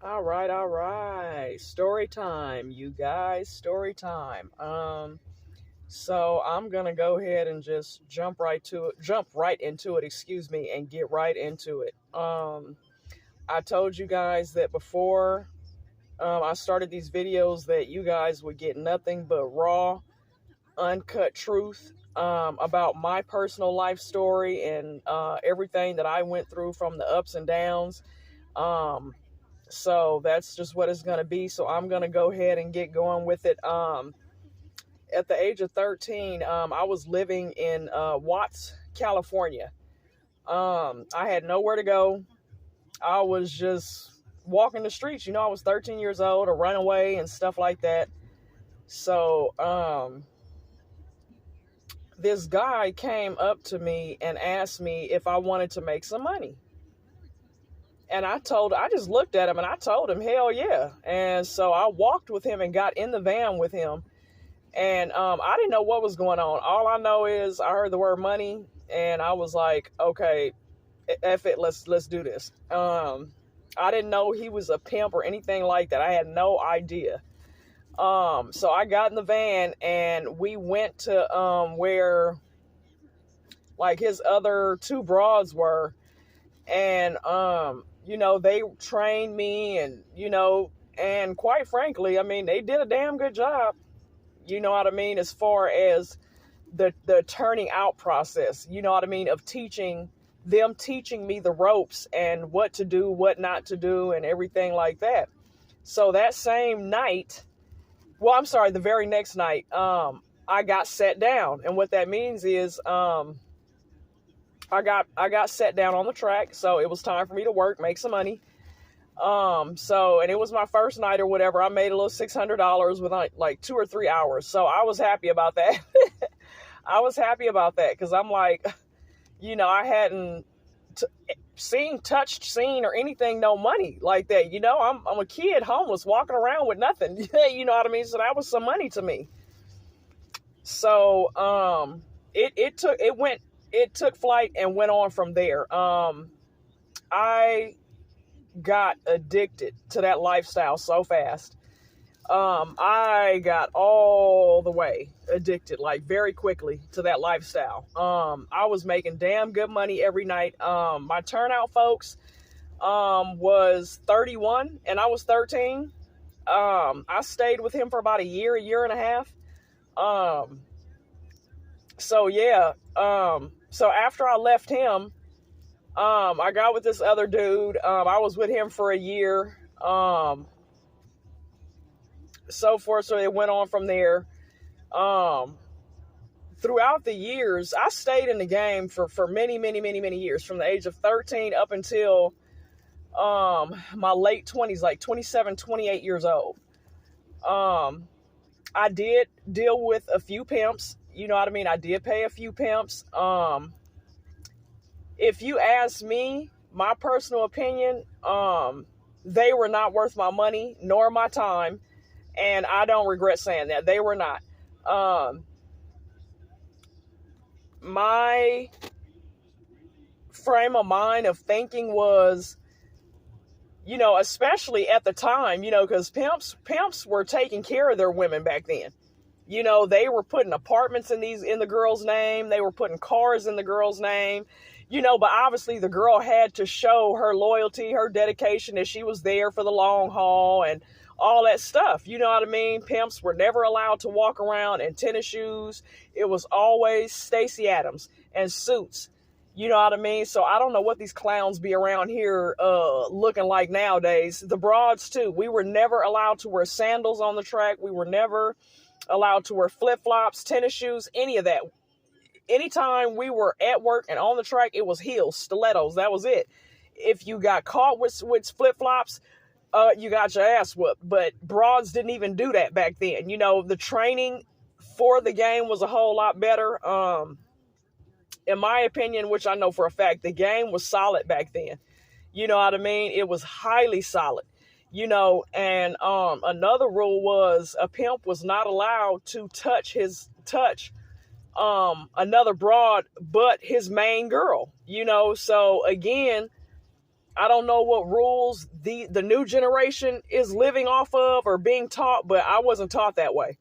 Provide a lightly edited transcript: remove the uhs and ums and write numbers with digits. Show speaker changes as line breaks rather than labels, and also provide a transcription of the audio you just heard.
All right. Story time, you guys. Story time. So I'm gonna go ahead and just jump right into it, excuse me, and get right into it. I told you guys that before I started these videos that you guys would get nothing but raw, uncut truth about my personal life story and everything that I went through from the ups and downs. Um, So that's just what it's going to be. So I'm going to go ahead and get going with it. At the age of 13, I was living in Watts, California. I had nowhere to go. I was just walking the streets. I was 13 years old, a runaway and stuff like that. So this guy came up to me and asked me if I wanted to make some money. And I just looked at him and I told him, hell yeah. And so I walked with him and got in the van with him. And I didn't know what was going on. All I know is I heard the word money and I was like, okay, F it, let's do this. I didn't know he was a pimp or anything like that. I had no idea. So I got in the van and we went to where like his other two broads were. And they trained me and quite frankly, I mean, they did a damn good job. You know what I mean? As far as the turning out process, you know what I mean? Of teaching me the ropes and what to do, what not to do, and everything like that. So that same night, the very next night, I got set down. And what that means is, I got set down on the track, so it was time for me to work, make some money. And it was my first night or whatever. I made a little $600 within like 2 or 3 hours. So I was happy about that. I was happy about that because I'm like, I hadn't touched, seen, or anything, no money like that. I'm a kid, homeless, walking around with nothing. You know what I mean? So that was some money to me. So it took flight and went on from there. I got addicted to that lifestyle so fast. I got all the way addicted, like very quickly to that lifestyle. I was making damn good money every night. My turnout, folks, was 31 and I was 13. I stayed with him for about a year and a half. So yeah. So after I left him, I got with this other dude. I was with him for a year. So forth. So it went on from there. Throughout the years, I stayed in the game for many, many, many, many years, from the age of 13 up until my late 20s, like 27, 28 years old. I did deal with a few pimps. You know what I mean? I did pay a few pimps. If you ask me, my personal opinion, they were not worth my money nor my time. And I don't regret saying that. They were not. My frame of mind of thinking was, especially at the time, because pimps were taking care of their women back then. They were putting apartments in the girl's name. They were putting cars in the girl's name, but obviously the girl had to show her loyalty, her dedication, that she was there for the long haul and all that stuff. You know what I mean? Pimps were never allowed to walk around in tennis shoes. It was always Stacey Adams and suits. You know what I mean? So I don't know what these clowns be around here looking like nowadays. The broads too. We were never allowed to wear sandals on the track. We were never allowed to wear flip-flops, tennis shoes, any of that. Anytime we were at work and on the track, it was heels, stilettos. That was it. If you got caught with flip-flops, you got your ass whooped. But broads didn't even do that back then. The training for the game was a whole lot better. In my opinion, which I know for a fact, the game was solid back then. You know what I mean? It was highly solid. And another rule was a pimp was not allowed to touch another broad but his main girl. So again, I don't know what rules the new generation is living off of or being taught, but I wasn't taught that way.